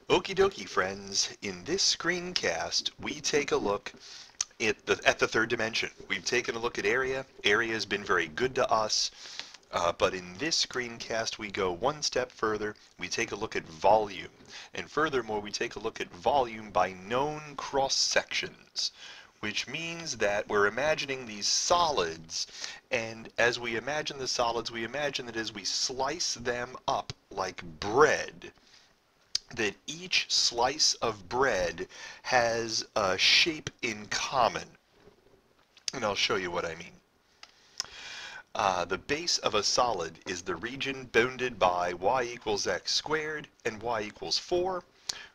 Okie dokie, friends. In this screencast, we take a look at the third dimension. We've taken a look at area. Area has been very good to us. But in this screencast, we go one step further. We take a look at volume. And furthermore, we take a look at volume by known cross-sections, which means that we're imagining these solids. And as we imagine the solids, we imagine that as we slice them up like bread, that each slice of bread has a shape in common. And I'll show you what I mean. The base of a solid is the region bounded by y equals x squared and y equals 4.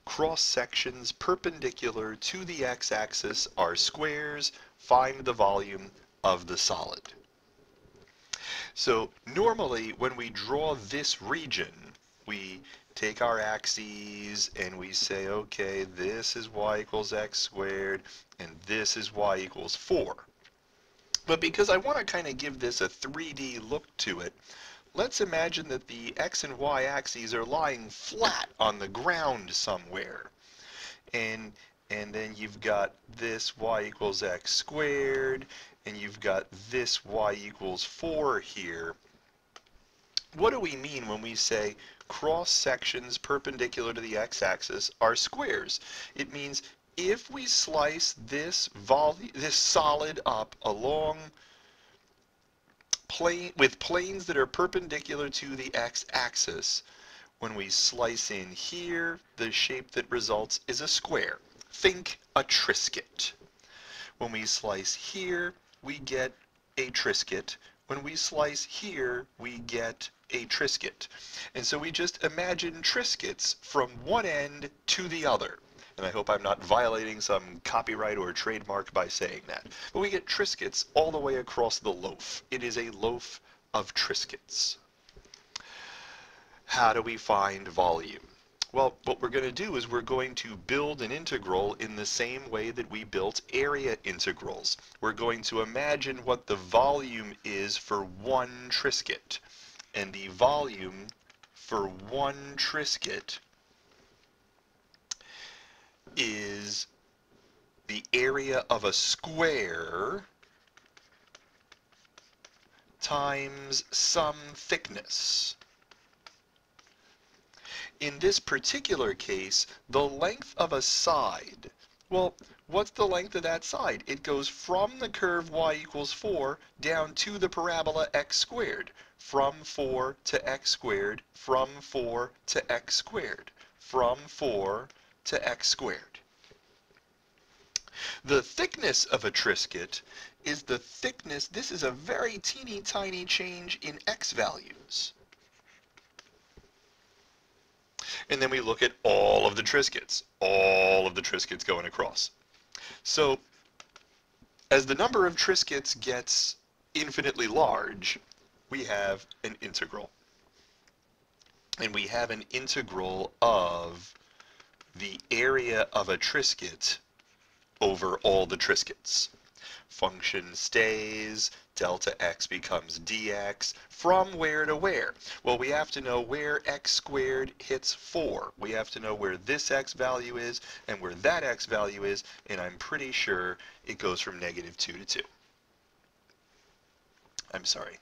Cross sections perpendicular to the x-axis are squares. Find the volume of the solid. So normally when we draw this region, we take our axes and we say, okay, this is y equals x squared and this is y equals 4. But because I want to kind of give this a 3D look to it, let's imagine that the x and y axes are lying flat on the ground somewhere. And then you've got this y equals x squared, and you've got this y equals 4 here. What do we mean when we say cross sections perpendicular to the x-axis are squares? It means if we slice this solid up along with planes that are perpendicular to the x-axis, when we slice in here, the shape that results is a square. Think a Triscuit. When we slice here, we get a Triscuit. When we slice here, we get a Triscuit. And so we just imagine Triscuits from one end to the other. And I hope I'm not violating some copyright or trademark by saying that. But we get Triscuits all the way across the loaf. It is a loaf of Triscuits. How do we find volume? Well, what we're going to do is we're going to build an integral in the same way that we built area integrals. We're going to imagine what the volume is for one Triscuit. And the volume for one Triscuit is the area of a square times some thickness. In this particular case, the length of a side, well, what's the length of that side? It goes from the curve y equals 4 down to the parabola x squared. From 4 to x squared, from 4 to x squared, from 4 to x squared. The thickness of a Triscuit is the thickness, this is a very teeny tiny change in x values. And then we look at all of the Triscuits going across. So as the number of Triscuits gets infinitely large, we have an integral. And we have an integral of the area of a Triscuit over all the Triscuits. Function stays, delta x becomes dx. From where to where? Well, we have to know where x squared hits 4. We have to know where this x value is and where that x value is, and I'm pretty sure it goes from -2 to 2. I'm sorry.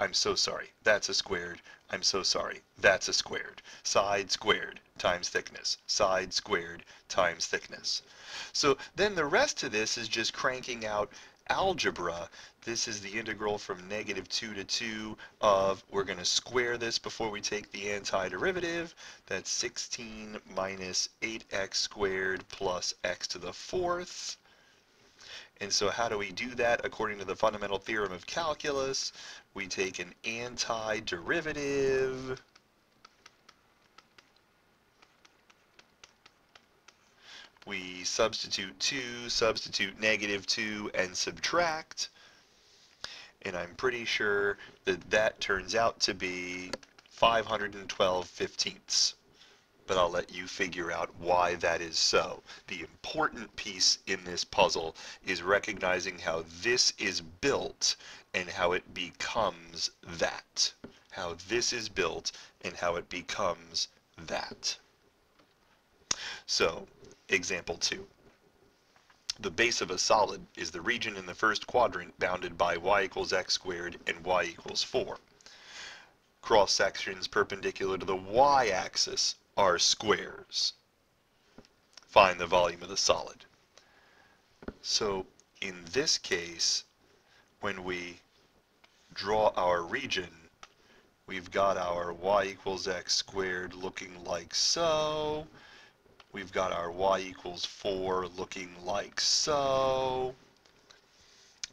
I'm so sorry. That's a squared. I'm so sorry. That's a squared. Side squared times thickness. Side squared times thickness. So then the rest of this is just cranking out algebra. This is the integral from -2 to 2 of, we're going to square this before we take the antiderivative. That's 16 minus 8x squared plus x to the 4th. And so how do we do that? According to the fundamental theorem of calculus, we take an antiderivative. We substitute 2, substitute -2, and subtract. And I'm pretty sure that that turns out to be 512/15. But I'll let you figure out why that is so. The important piece in this puzzle is recognizing how this is built and how it becomes that. How this is built and how it becomes that. So, example 2. The base of a solid is the region in the first quadrant bounded by y equals x squared and y equals 4. Cross sections perpendicular to the y-axis are squares. Find the volume of the solid. So in this case, when we draw our region, we've got our y equals x squared looking like so. We've got our y equals 4 looking like so.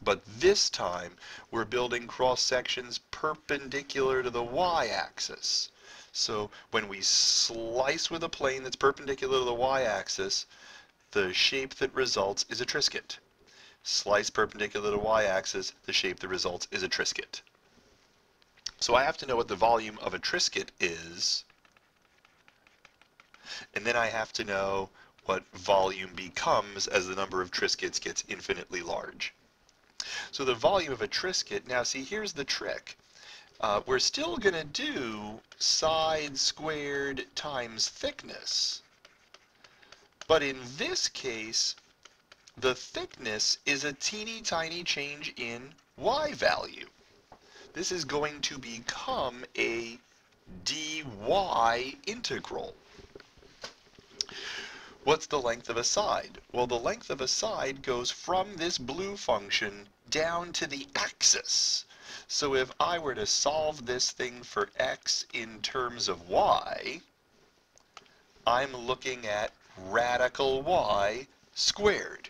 But this time, we're building cross sections perpendicular to the y-axis. So when we slice with a plane that's perpendicular to the y-axis, the shape that results is a trisket. Slice perpendicular to the y-axis, the shape that results is a trisket. So I have to know what the volume of a trisket is, and then I have to know what volume becomes as the number of triskets gets infinitely large. So the volume of a trisket, now see, here's the trick. We're still going to do side squared times thickness. But in this case, the thickness is a teeny tiny change in y value. This is going to become a dy integral. What's the length of a side? Well, the length of a side goes from this blue function down to the axis. So if I were to solve this thing for x in terms of y, I'm looking at radical y squared,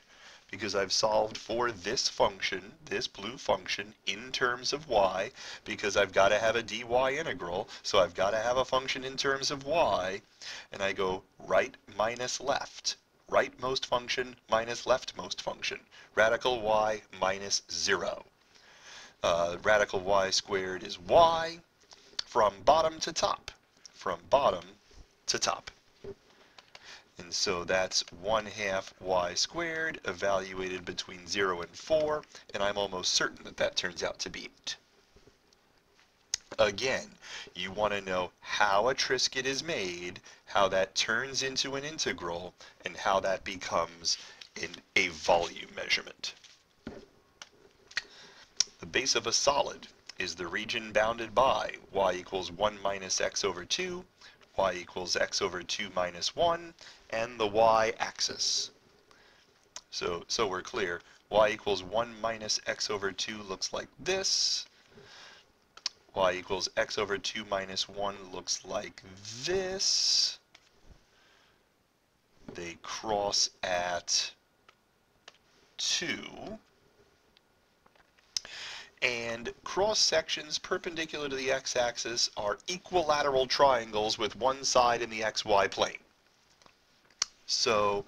because I've solved for this function, this blue function, in terms of y, because I've got to have a dy integral, so I've got to have a function in terms of y, and I go right minus left. Rightmost function minus leftmost function. Radical y minus 0. Radical y squared is y from bottom to top. From bottom to top. And so that's 1/2 y squared evaluated between 0 and 4, and I'm almost certain that that turns out to be it. Again, you want to know how a trisket is made, how that turns into an integral, and how that becomes a volume measurement. The base of a solid is the region bounded by y equals 1 minus x over 2, y equals x over 2 minus 1, and the y-axis. So we're clear. Y equals 1 minus x over 2 looks like this. Y equals x over 2 minus 1 looks like this. They cross at 2. And cross sections perpendicular to the x-axis are equilateral triangles with one side in the xy plane. So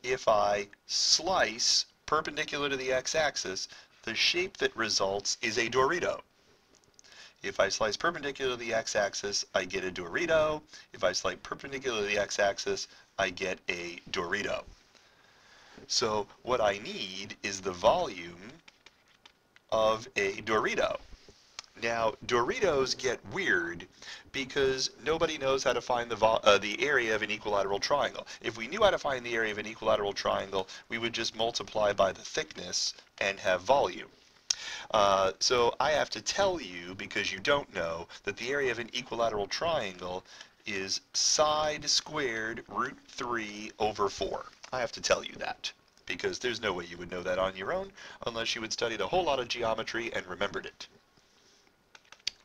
if I slice perpendicular to the x-axis, the shape that results is a Dorito. If I slice perpendicular to the x-axis, I get a Dorito. If I slice perpendicular to the x-axis, I get a Dorito. So what I need is the volume of a Dorito. Now, Doritos get weird because nobody knows how to find the area of an equilateral triangle. If we knew how to find the area of an equilateral triangle, we would just multiply by the thickness and have volume. So I have to tell you, because you don't know, that the area of an equilateral triangle is side squared root 3 over 4. I have to tell you that, because there's no way you would know that on your own unless you had studied a whole lot of geometry and remembered it.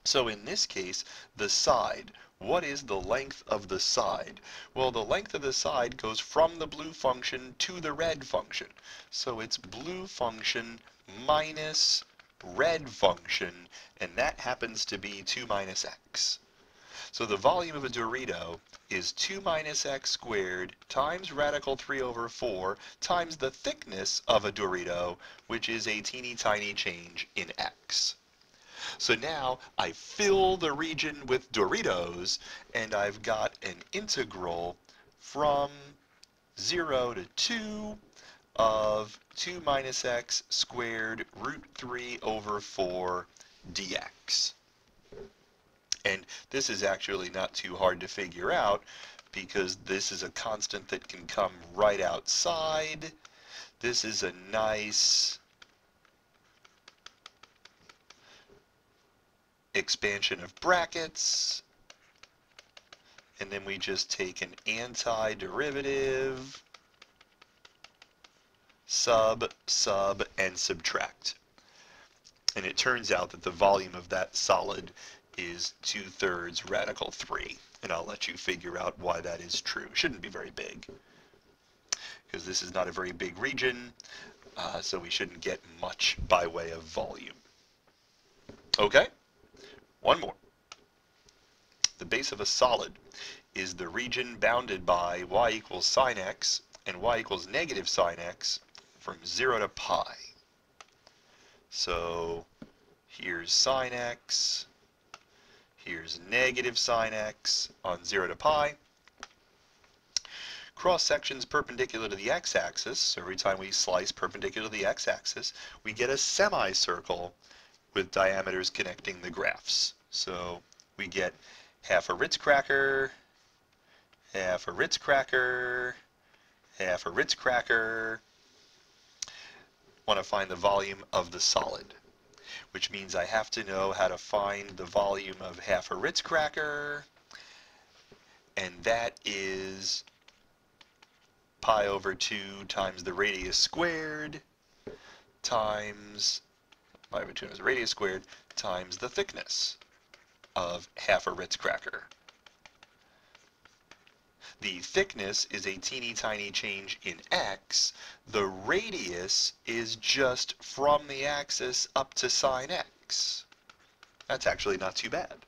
So in this case, the side. What is the length of the side? Well, the length of the side goes from the blue function to the red function. So it's blue function minus red function, and that happens to be 2 minus x. So the volume of a Dorito is 2 minus x squared times radical 3 over 4 times the thickness of a Dorito, which is a teeny tiny change in x. So now I fill the region with Doritos, and I've got an integral from 0 to 2 of 2 minus x squared root 3 over 4 dx. And this is actually not too hard to figure out because this is a constant that can come right outside. This is a nice expansion of brackets. And then we just take an antiderivative, sub, and subtract. And it turns out that the volume of that solid is 2/3 radical 3. And I'll let you figure out why that is true. Shouldn't be very big, because this is not a very big region, so we shouldn't get much by way of volume. Okay, one more. The base of a solid is the region bounded by y equals sine x and y equals negative sine x from 0 to pi. So here's sine x, here's negative sine x on 0 to pi. Cross sections perpendicular to the x-axis, so every time we slice perpendicular to the x-axis, we get a semicircle with diameters connecting the graphs. So we get half a Ritz cracker, half a Ritz cracker, half a Ritz cracker. Want to find the volume of the solid, which means I have to know how to find the volume of half a Ritz cracker, and that is pi over 2 times the radius squared times pi over 2 times the radius squared times the thickness of half a Ritz cracker. The thickness is a teeny tiny change in x. The radius is just from the axis up to sine x. That's actually not too bad.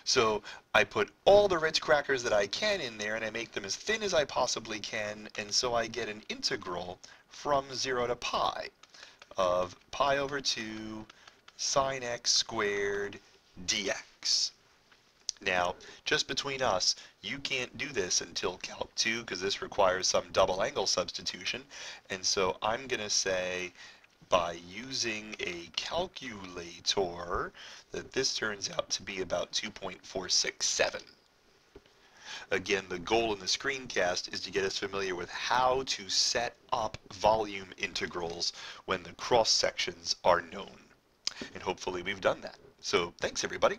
So I put all the Ritz crackers that I can in there, and I make them as thin as I possibly can, and so I get an integral from 0 to pi of pi over 2 sine x squared dx. Now, just between us, you can't do this until Calc 2 because this requires some double angle substitution, and so I'm going to say by using a calculator that this turns out to be about 2.467. Again, the goal in the screencast is to get us familiar with how to set up volume integrals when the cross sections are known. And hopefully we've done that. So thanks everybody.